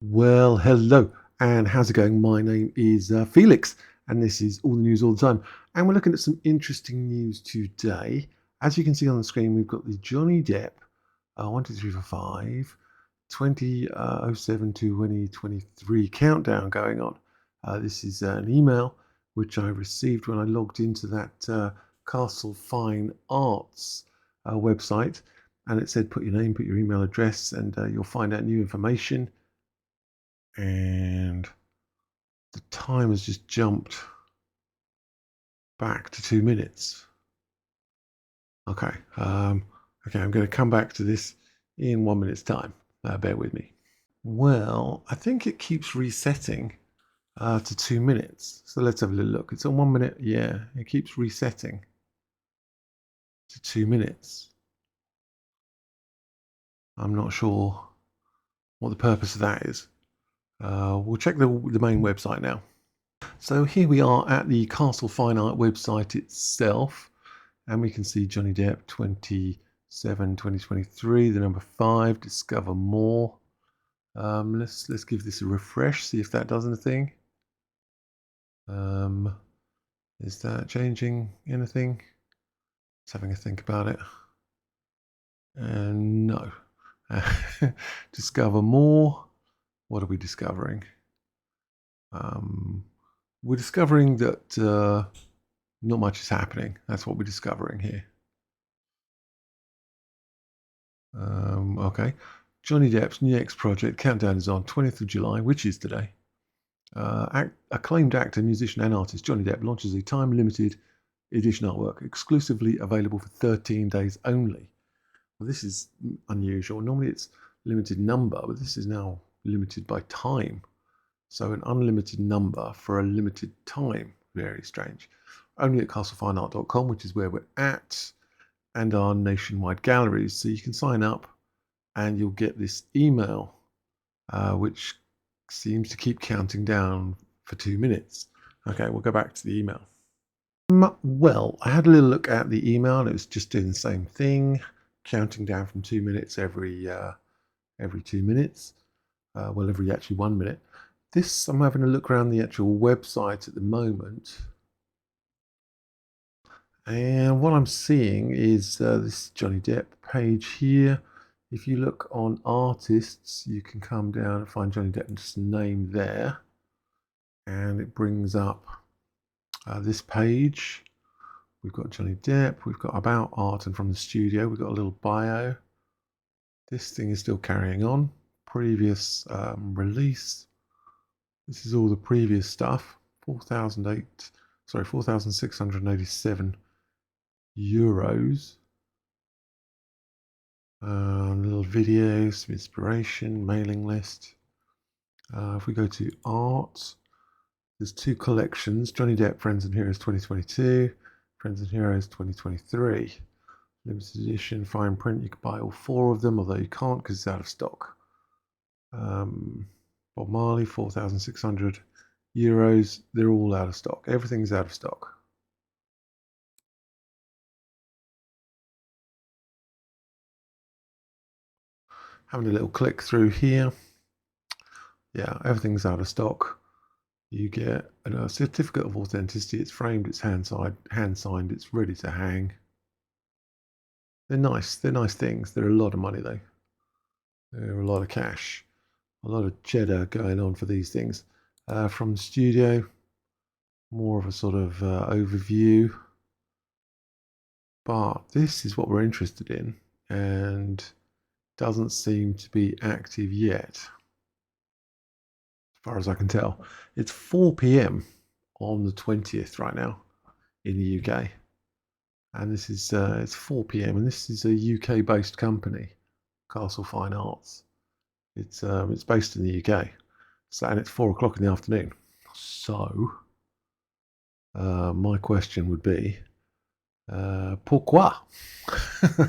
Well, hello, and how's it going? My name is Felix, and this is all the news all the time. And we're looking at some interesting news today. As you can see on the screen, we've got the Johnny Depp 1, 2, 3, 4, 5, 2007 to 2023 countdown going on. This is an email which I received when I logged into that Castle Fine Arts website, and it said put your name, put your email address, and you'll find out new information. And the time has just jumped back to 2 minutes. Okay, I'm going to come back to this in 1 minute's time. Bear with me. Well, I think it keeps resetting to 2 minutes. So let's have a little look. It's on 1 minute. Yeah, it keeps resetting to 2 minutes. I'm not sure what the purpose of that is. We'll check the main website now. So here we are at the Castle Fine Art website itself, and we can see Johnny Depp 2023, the number 5, discover more. Let's give this a refresh, see if that does anything. Is that changing anything? Just having a think about it. No. Discover more. What are we discovering? We're discovering that not much is happening. That's what we're discovering here. Okay. Johnny Depp's next project, countdown is on 20th of July, which is today. Acclaimed actor, musician and artist Johnny Depp launches a time-limited edition artwork, exclusively available for 13 days only. Well, this is unusual. Normally it's limited number, but this is now limited by time. So an unlimited number for a limited time. Very strange. Only at castlefineart.com, which is where we're at, and our nationwide galleries. So you can sign up and you'll get this email, which seems to keep counting down for 2 minutes. Okay, we'll go back to the email. Well, I had a little look at the email and it was just doing the same thing, counting down from 2 minutes every 2 minutes. Well, every actually 1 minute. This, I'm having a look around the actual website at the moment. And what I'm seeing is this Johnny Depp page here. If you look on artists, you can come down and find Johnny Depp's name there. And it brings up this page. We've got Johnny Depp, we've got about art and from the studio, we've got a little bio. This thing is still carrying on. Previous release. This is all the previous stuff. 4,687 euros. Little videos, some inspiration, mailing list. If we go to art, there's 2 collections. Johnny Depp, Friends and Heroes 2022, Friends and Heroes 2023. Limited edition, fine print. You can buy all 4 of them, although you can't because it's out of stock. Bob Marley, 4,600 euros. They're all out of stock. Everything's out of stock. Having a little click through here. Yeah, everything's out of stock. You get a certificate of authenticity. It's framed, it's hand signed, it's ready to hang. They're nice things. They're a lot of money though. They're a lot of cash. A lot of cheddar going on for these things. From the studio, more of a sort of overview. But this is what we're interested in and doesn't seem to be active yet, as far as I can tell. It's 4 p.m. on the 20th right now in the UK. And this is, it's 4 p.m. and this is a UK-based company, Castle Fine Arts. It's based in the UK, so, and it's 4 o'clock in the afternoon. So, my question would be, pourquoi?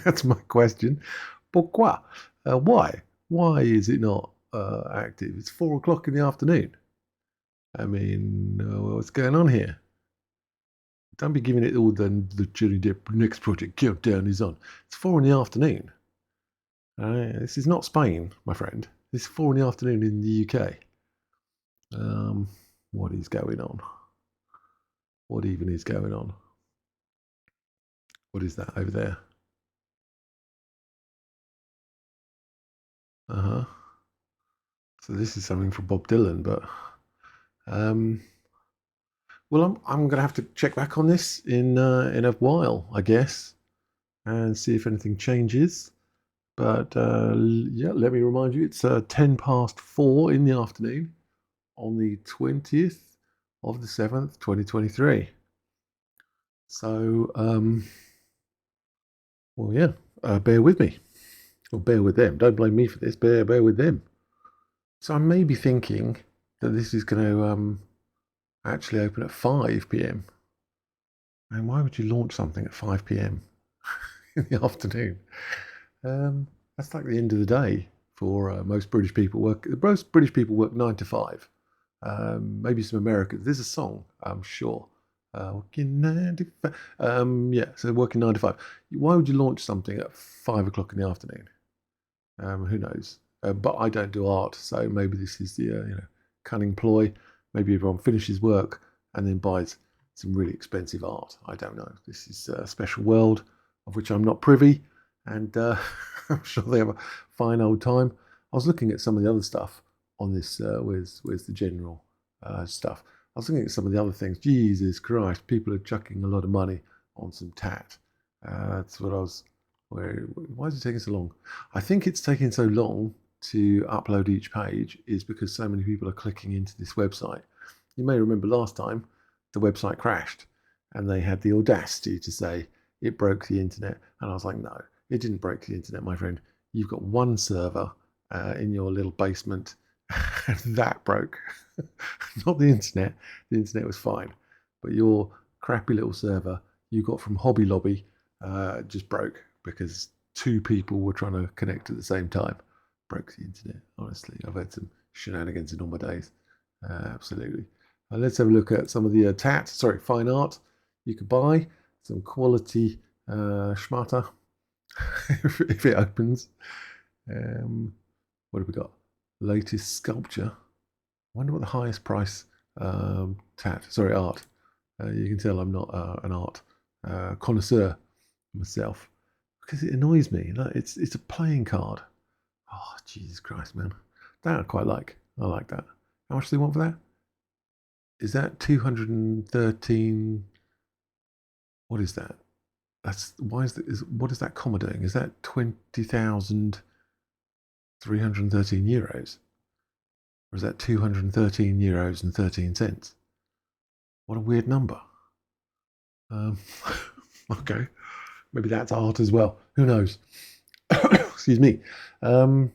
That's my question. Pourquoi? Why? Why is it not active? It's 4 o'clock in the afternoon. I mean, what's going on here? Don't be giving it all the Johnny Depp next project countdown is on. It's 4 in the afternoon. This is not Spain, my friend. It's 4 in the afternoon in the UK. What is going on? What even is going on? What is that over there? Uh-huh. So this is something from Bob Dylan, but well, I'm going to have to check back on this in a while, I guess, and see if anything changes. But yeah, let me remind you, it's 4:10 in the afternoon on the 20th of the 7th, 2023. So, well, yeah, bear with me, or bear with them. Don't blame me for this. Bear with them. So I may be thinking that this is going to actually open at 5 p.m. And why would you launch something at 5 p.m. in the afternoon? That's like the end of the day for most British people. Most British people work 9 to 5. Maybe some Americans. There's a song, I'm sure. Working 9 to 5. Yeah, so working 9 to 5. Why would you launch something at 5 o'clock in the afternoon? Who knows? But I don't do art, so maybe this is the cunning ploy. Maybe everyone finishes work and then buys some really expensive art. I don't know. This is a special world of which I'm not privy, and I'm sure they have a fine old time. I was looking at some of the other stuff on this. Where's the general stuff? I was looking at some of the other things. Jesus Christ, people are chucking a lot of money on some tat. That's what I was. Why is it taking so long? I think it's taking so long to upload each page is because so many people are clicking into this website. You may remember last time the website crashed and they had the audacity to say it broke the internet. And I was like, no, it didn't break the internet, my friend. You've got one server in your little basement and that broke. Not the internet. The internet was fine. But your crappy little server you got from Hobby Lobby just broke because two people were trying to connect at the same time. Broke the internet, honestly. I've had some shenanigans in all my days. Absolutely. Let's have a look at some of the fine art you could buy. Some quality schmata if it opens. What have we got? Latest sculpture. I wonder what the highest price art. You can tell I'm not an art connoisseur myself because it annoys me. It's a playing card. Oh, Jesus Christ, man. That I quite like. I like that. How much do they want for that? Is that 213? What is that? What is that comma doing? Is that 20,313 euros? Or is that 213 euros and 13 cents? What a weird number. Okay. Maybe that's art as well. Who knows? Excuse me. I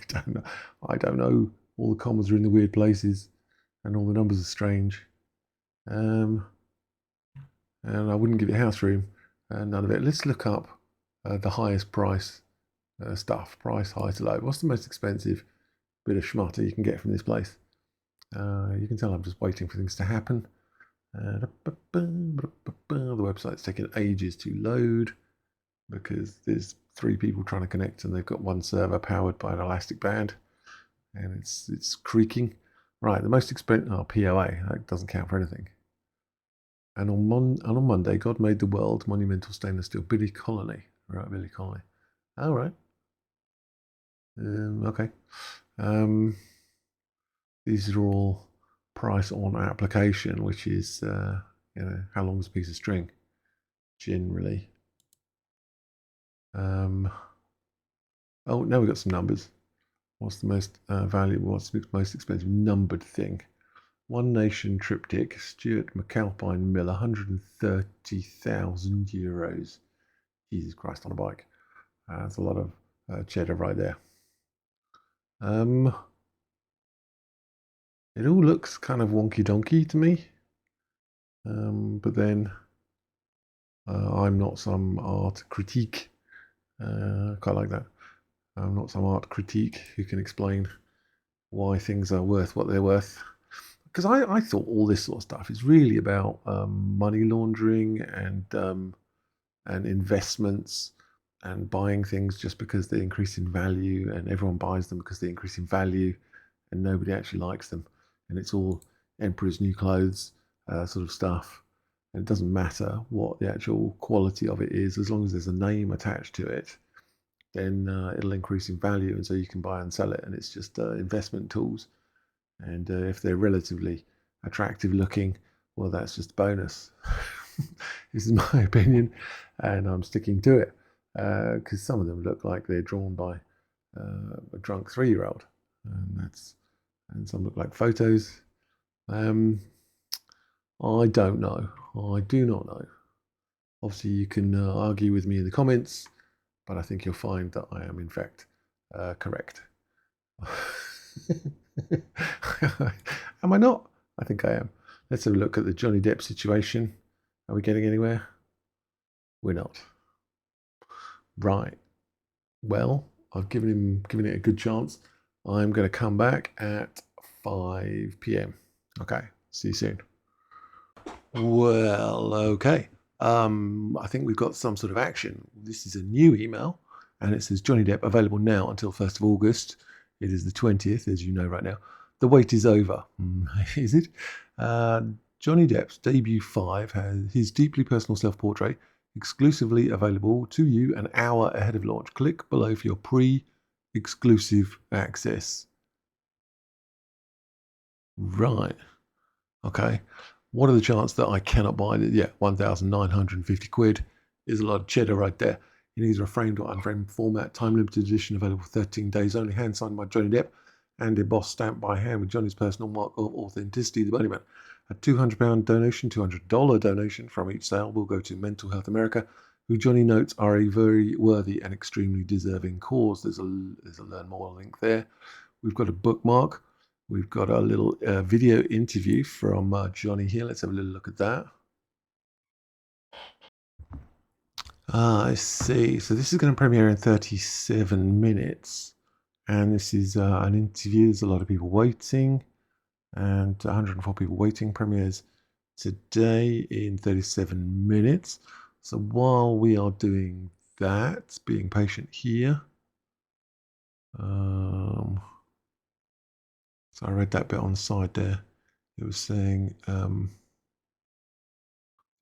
don't know. I don't know. All the commas are in the weird places, and all the numbers are strange. And I wouldn't give it house room. None of it. Let's look up the highest price stuff. Price high to low. What's the most expensive bit of schmutter you can get from this place? You can tell I'm just waiting for things to happen. The website's taking ages to load because there's 3 people trying to connect and they've got one server powered by an elastic band and it's creaking. Right, the most expensive POA, that doesn't count for anything. And on Monday, God made the world monumental stainless steel Billy Colony. Right, Billy Colony. All right. Okay. These are all price on application, which is how long is a piece of string generally. Oh, now we've got some numbers. What's the most valuable? What's the most expensive numbered thing? One Nation triptych, Stuart McAlpine Mill, 130,000 euros. Jesus Christ on a bike. That's a lot of cheddar right there. It all looks kind of wonky donkey to me. But then I'm not some art critique. Quite like that. I'm not some art critique who can explain why things are worth what they're worth. Because I thought all this sort of stuff is really about money laundering and investments and buying things just because they increase in value, and everyone buys them because they increase in value, and nobody actually likes them, and it's all emperor's new clothes sort of stuff, and it doesn't matter what the actual quality of it is, as long as there's a name attached to it, then it'll increase in value, and so you can buy and sell it, and it's just investment tools. And if they're relatively attractive looking, well, that's just a bonus. This is my opinion, and I'm sticking to it, because some of them look like they're drawn by a drunk 3-year-old, and some look like photos. I don't know. I do not know. Obviously, you can argue with me in the comments, but I think you'll find that I am in fact correct. Am I not? I think I am. Let's have a look at the Johnny Depp situation. Are we getting anywhere? We're not. Right. Well, I've given it a good chance. I'm going to come back at 5 p.m. Okay. See you soon. Well, okay. I think we've got some sort of action. This is a new email, and it says Johnny Depp available now until 1st of August. It is the 20th, as you know right now. The wait is over. Is it? Johnny Depp's debut 5 has his deeply personal self-portrait exclusively available to you an hour ahead of launch. Click below for your pre-exclusive access. Right. Okay. What are the chances that I cannot buy it? Yeah, 1,950 quid is a lot of cheddar right there. In either a framed or unframed format, time limited edition, available for 13 days only, hand signed by Johnny Depp and embossed stamped by hand with Johnny's personal mark of authenticity, the Bunnyman. A £200 donation, $200 donation from each sale will go to Mental Health America, who Johnny notes are a very worthy and extremely deserving cause. There's a learn more link there. We've got a bookmark. We've got a little video interview from Johnny here. Let's have a little look at that. I see. So this is going to premiere in 37 minutes. And this is an interview. There's a lot of people waiting. And 104 people waiting. Premieres today in 37 minutes. So while we are doing that, being patient here. So I read that bit on the side there. It was saying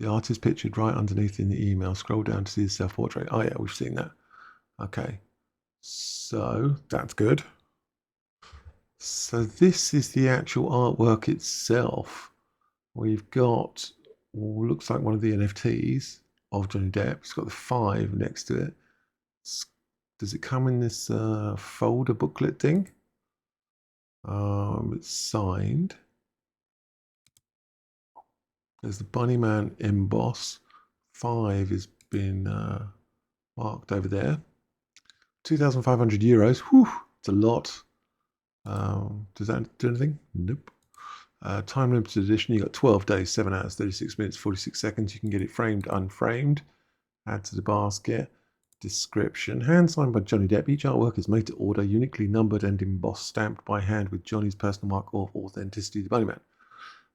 the artist pictured right underneath in the email. Scroll down to see the self-portrait. Oh yeah, we've seen that. Okay, so that's good. So this is the actual artwork itself. We've got, looks like one of the NFTs of Johnny Depp. It's got the 5 next to it. Does it come in this folder booklet thing? It's signed. There's the Bunnyman emboss. 5 has been marked over there. 2,500 euros. Whew, it's a lot. Does that do anything? Nope. Time limited edition. You got 12 days, 7 hours, 36 minutes, 46 seconds. You can get it framed, unframed. Add to the basket. Description. Hand signed by Johnny Depp. Each artwork is made to order, uniquely numbered and embossed, stamped by hand with Johnny's personal mark of authenticity, the Bunnyman.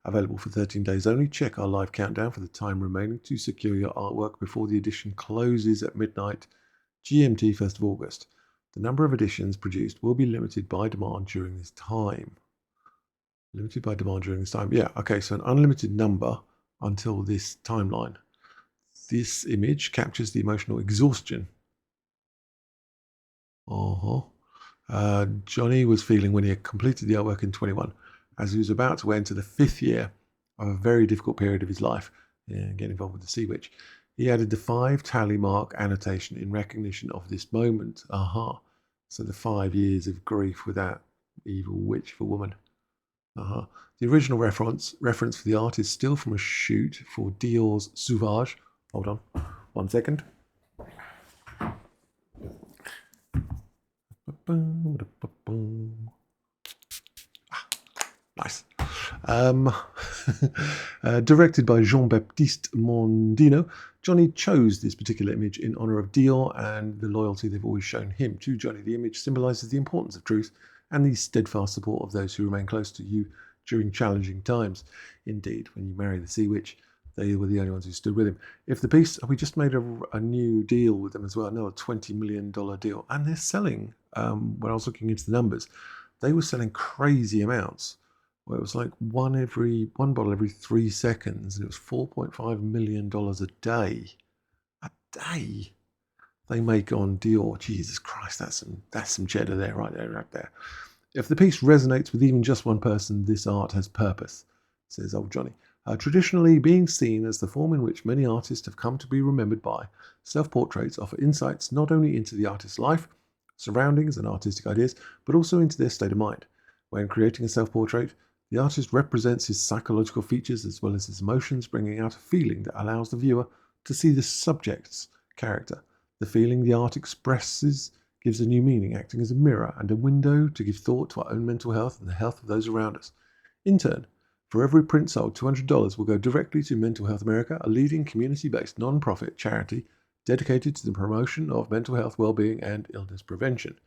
Available for 13 days only. Check our live countdown for the time remaining to secure your artwork before the edition closes at midnight GMT 1st of August. The number of editions produced will be limited by demand during this time. Limited by demand during this time. Yeah, okay, so an unlimited number until this timeline. This image captures the emotional exhaustion. Johnny was feeling when he had completed the artwork in 21, as he was about to enter the 5th year of a very difficult period of his life, getting involved with the Sea Witch. He added the 5 tally mark annotation in recognition of this moment. So the 5 years of grief with that evil witch of a woman. The original reference for the art is still from a shoot for Dior's Sauvage. Hold on, 1 second. Nice. Directed by Jean-Baptiste Mondino, Johnny chose this particular image in honor of Dior and the loyalty they've always shown him to Johnny. The image symbolizes the importance of truth and the steadfast support of those who remain close to you during challenging times. Indeed, when you marry the Sea Witch, They were the only ones who stood with him. If the piece, we just made a new deal with them as well. No, a $20 million deal, and they're selling. When I was looking into the numbers, they were selling crazy amounts. Well, it was like one bottle every 3 seconds, and it was $4.5 million a day. A day they make on Dior. Jesus Christ, that's some cheddar there, right there. If the piece resonates with even just one person, this art has purpose, says old Johnny. Traditionally being seen as the form in which many artists have come to be remembered by, self-portraits offer insights not only into the artist's life, surroundings and artistic ideas, but also into their state of mind. When creating a self-portrait, the artist represents his psychological features as well as his emotions, bringing out a feeling that allows the viewer to see the subject's character. The feeling the art expresses gives a new meaning, acting as a mirror and a window to give thought to our own mental health and the health of those around us. In turn, for every print sold, $200 will go directly to Mental Health America, a leading community-based non-profit charity dedicated to the promotion of mental health, well-being, and illness prevention,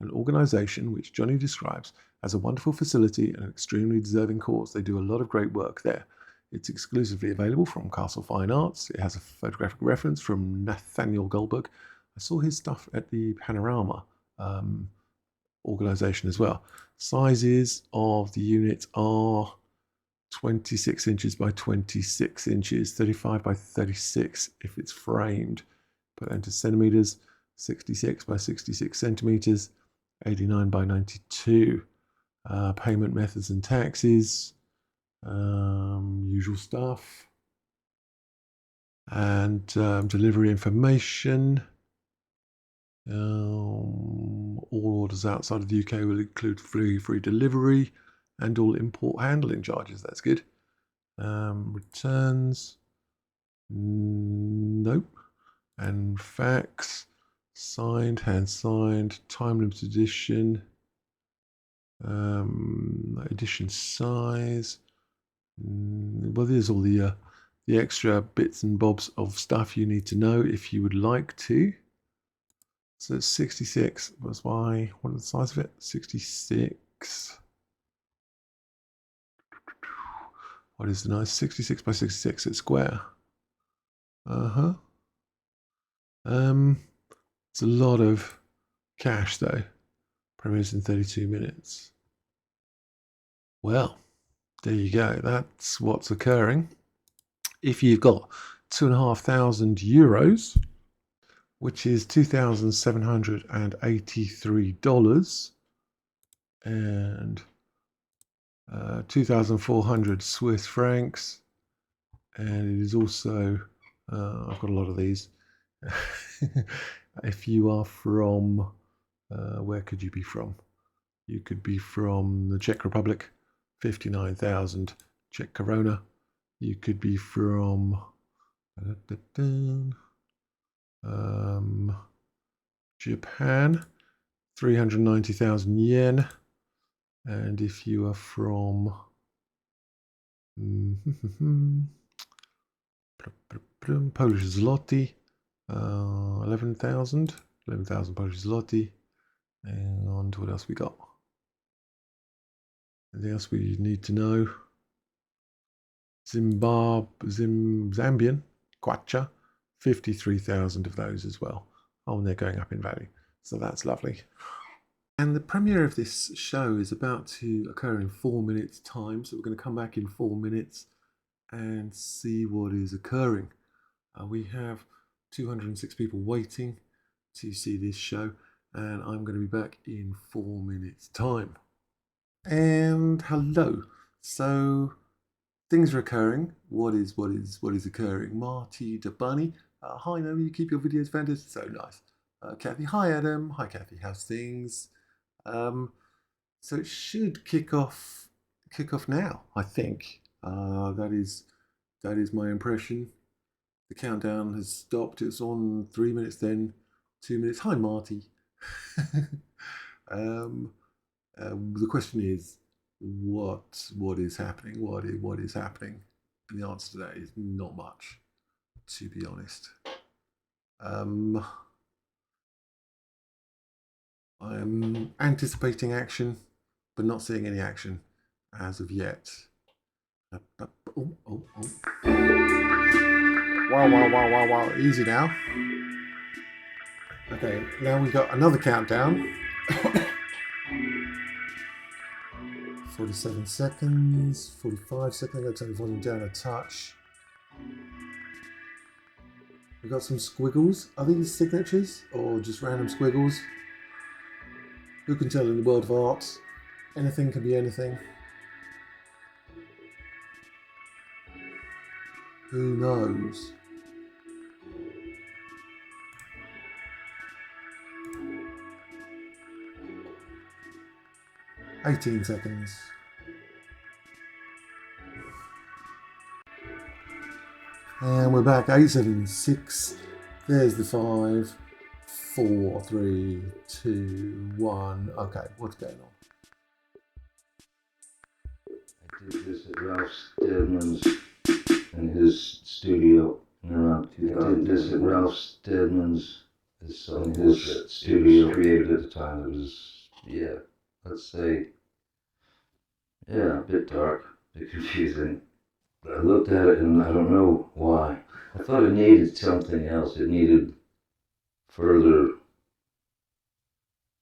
an organization which Johnny describes as a wonderful facility and an extremely deserving cause. They do a lot of great work there. It's exclusively available from CASTLEFINE Arts. It has a photographic reference from Nathaniel Goldberg. I saw his stuff at the Panorama organization as well. Sizes of the units are 26 inches by 26 inches, 35 by 36 if it's framed. Put into centimeters, 66 by 66 centimeters, 89 by 92. Payment methods and taxes, usual stuff. And delivery information. All orders outside of the UK will include free delivery and all import handling charges. That's good. Returns, nope. And fax, signed, hand signed, time limited edition, edition size. Well, there's all the extra bits and bobs of stuff you need to know if you would like to. So it's 66. What is the size of it? 66. What is the nice 66 by 66? It's square. It's a lot of cash though. Premieres in 32 minutes. Well, there you go. That's what's occurring. If you've got €2,500, which is $2,783, and 2,400 Swiss francs, and it is also I've got a lot of these. If you are from where could you be from? You could be from the Czech Republic, 59,000 Czech koruna. You could be from Japan, 390,000 yen. And if you are from Polish zloty, 11,000 Polish zloty. And what else we got? Anything else we need to know? Zambian kwacha, 53,000 of those as well. Oh, and they're going up in value. So that's lovely. And the premiere of this show is about to occur in 4 minutes time. So we're going to come back in 4 minutes and see what is occurring. We have 206 people waiting to see this show, and I'm going to be back in 4 minutes time. And hello. So things are occurring. What is occurring? Marty DeBunny. Hi, Naomi. You keep your videos fantastic. So nice. Kathy. Hi, Adam. Hi, Kathy. How's things? So it should kick off now. I think that is my impression. The countdown has stopped. It's on 3 minutes, then 2 minutes. Hi, Marty. The question is, what is happening? What is happening? And the answer to that is not much, to be honest. I am anticipating action, but not seeing any action as of yet. Oh. Wow. Easy now. Okay, now we've got another countdown. 47 seconds, 45 seconds. I'm going to turn the volume down a touch. We've got some squiggles. Are these signatures or just random squiggles? Who can tell in the world of art? Anything can be anything. Who knows? "18 seconds. And we're back. 8 seconds. 6. There's the 5. 4, 3, 2, 1. Okay, what's going on? I did this at Ralph Steadman's in his studio in around 2000. I did this at Ralph Steadman's in his studio, created at the time. It was, let's say, a bit dark, a bit confusing. I looked at it and I don't know why. I thought it needed something else. It needed further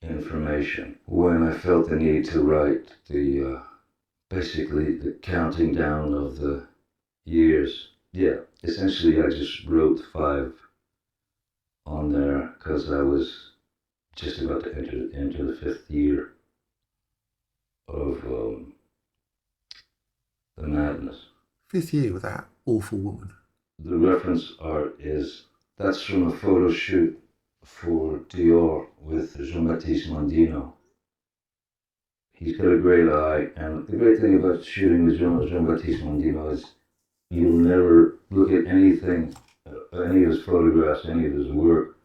information. When I felt the need to write basically the counting down of the years. Yeah, essentially I just wrote 5 on there because I was just about to enter the 5th year of the madness. 5th year with that awful woman. The reference art that's from a photo shoot for Dior with Jean-Baptiste Mondino. He's got a great eye, and the great thing about shooting with Jean-Baptiste Mondino is you'll never look at anything, any of his photographs, any of his work,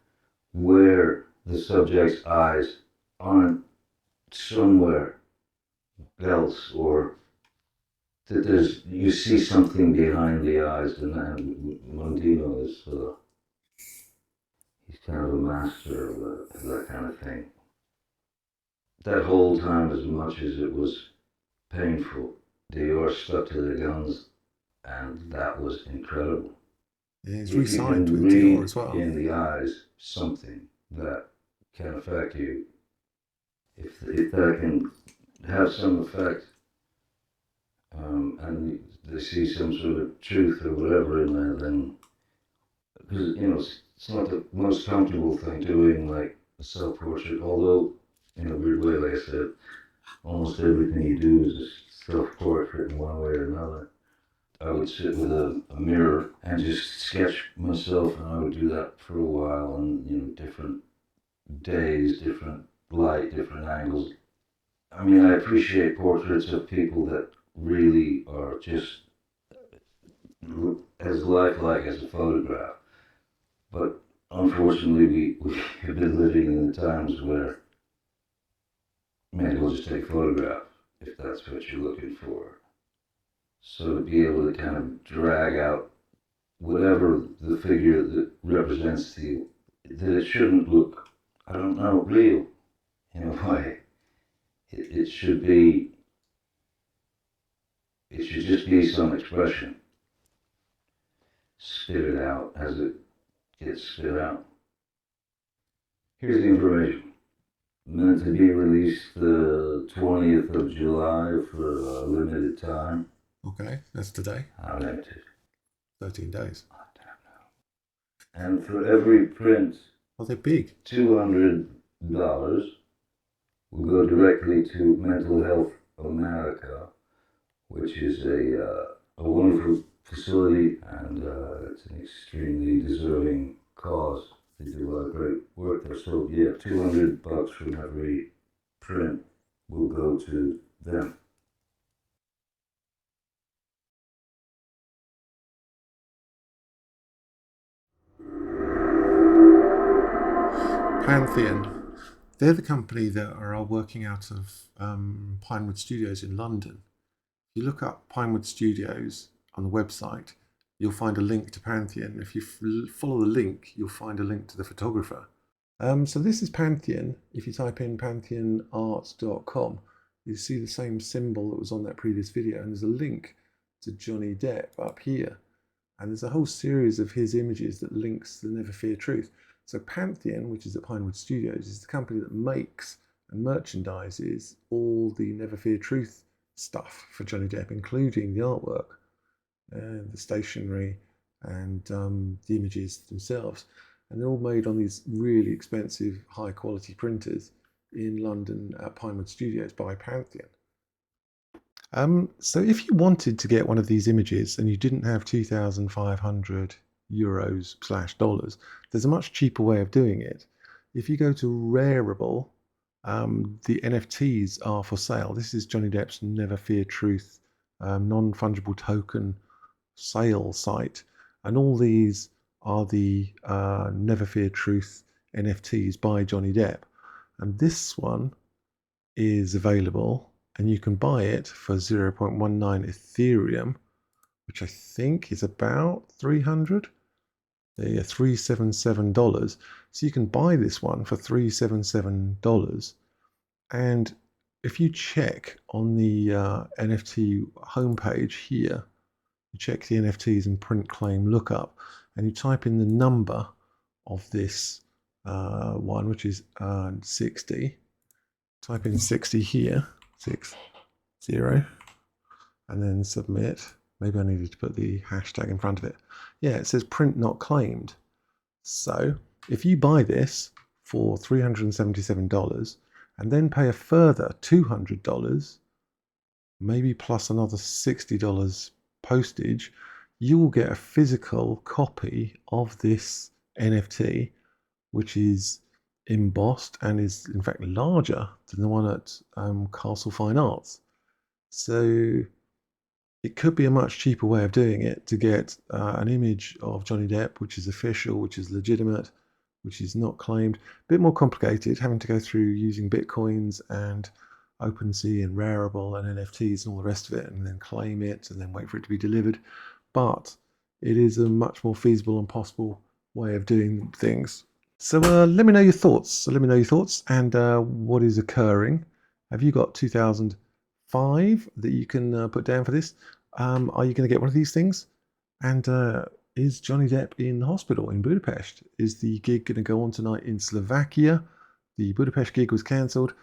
where the subject's eyes aren't somewhere else, or that you see something behind the eyes, and Mondino is he's kind of a master of that kind of thing. That whole time, as much as it was painful, Dior stuck to their guns, and that was incredible. Yeah, he's re-signed with Dior as well. In the eyes, something that can affect you. If that can have some effect, and they see some sort of truth or whatever in there, then, because it's not the most comfortable thing doing like a self-portrait. Although, in a weird way, like I said, almost everything you do is a self-portrait in one way or another. I would sit with a mirror and just sketch myself, and I would do that for a while, and different days, different light, different angles. I mean, I appreciate portraits of people that really are just as lifelike as a photograph. But unfortunately, we have been living in the times where may as well just take a photograph if that's what you're looking for. So to be able to kind of drag out whatever the figure that represents to you, that it shouldn't look, I don't know, real in a way. It should just be some expression. Spit it out as it gets spit out. Here's the information. Meant to be released the 20th of July for a limited time. Okay, that's today. How limited? 13 days. I don't know. And for every print, they're big. $200 will go directly to Mental Health America, which is a wonderful facility, and it's an extremely deserving cause. They do a lot of great work there. So yeah, $200 from every print will go to them. Pantheon. They're the company that are working out of Pinewood Studios in London. If you look up Pinewood Studios on the website, you'll find a link to Pantheon. If you follow the link, you'll find a link to the photographer. So this is Pantheon. If you type in pantheonart.com, you see the same symbol that was on that previous video, and there's a link to Johnny Depp up here. And there's a whole series of his images that links the Never Fear Truth. So Pantheon, which is at Pinewood Studios, is the company that makes and merchandises all the Never Fear Truth stuff for Johnny Depp, including the artwork, the stationery, and the images themselves. And they're all made on these really expensive, high quality printers in London at Pinewood Studios by Pantheon. So if you wanted to get one of these images and you didn't have 2,500 euros / dollars, there's a much cheaper way of doing it. If you go to Rarible, the NFTs are for sale. This is Johnny Depp's Never Fear Truth non-fungible token sale site, and all these are the Never Fear Truth NFTs by Johnny Depp. And this one is available, and you can buy it for 0.19 Ethereum, which I think is about $377. So you can buy this one for $377. And if you check on the NFT homepage here, you check the NFTs and print claim lookup, and you type in the number of this one, which is 60. Type in 60 here, 60, and then submit. Maybe I needed to put the hashtag in front of it. Yeah, it says print not claimed. So if you buy this for $377 and then pay a further $200, maybe plus another $60 postage, you will get a physical copy of this NFT, which is embossed and is in fact larger than the one at CASTLEFINE Arts. So it could be a much cheaper way of doing it to get an image of Johnny Depp, which is official, which is legitimate, which is not claimed. A bit more complicated, having to go through using Bitcoins and OpenSea and Rarible and NFTs and all the rest of it, and then claim it and then wait for it to be delivered. But it is a much more feasible and possible way of doing things. So let me know your thoughts. And what is occurring. Have you got 2005 that you can put down for this? Are you going to get one of these things? And is Johnny Depp in hospital in Budapest? Is the gig going to go on tonight in Slovakia? The Budapest gig was cancelled.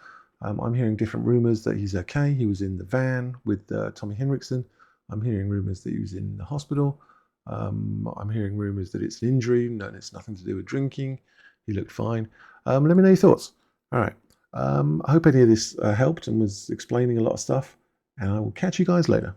I'm hearing different rumours that he's okay. He was in the van with Tommy Henriksen. I'm hearing rumours that he was in the hospital. I'm hearing rumours that it's an injury and it's nothing to do with drinking. He looked fine. Let me know your thoughts. All right. I hope any of this helped and was explaining a lot of stuff. And I will catch you guys later.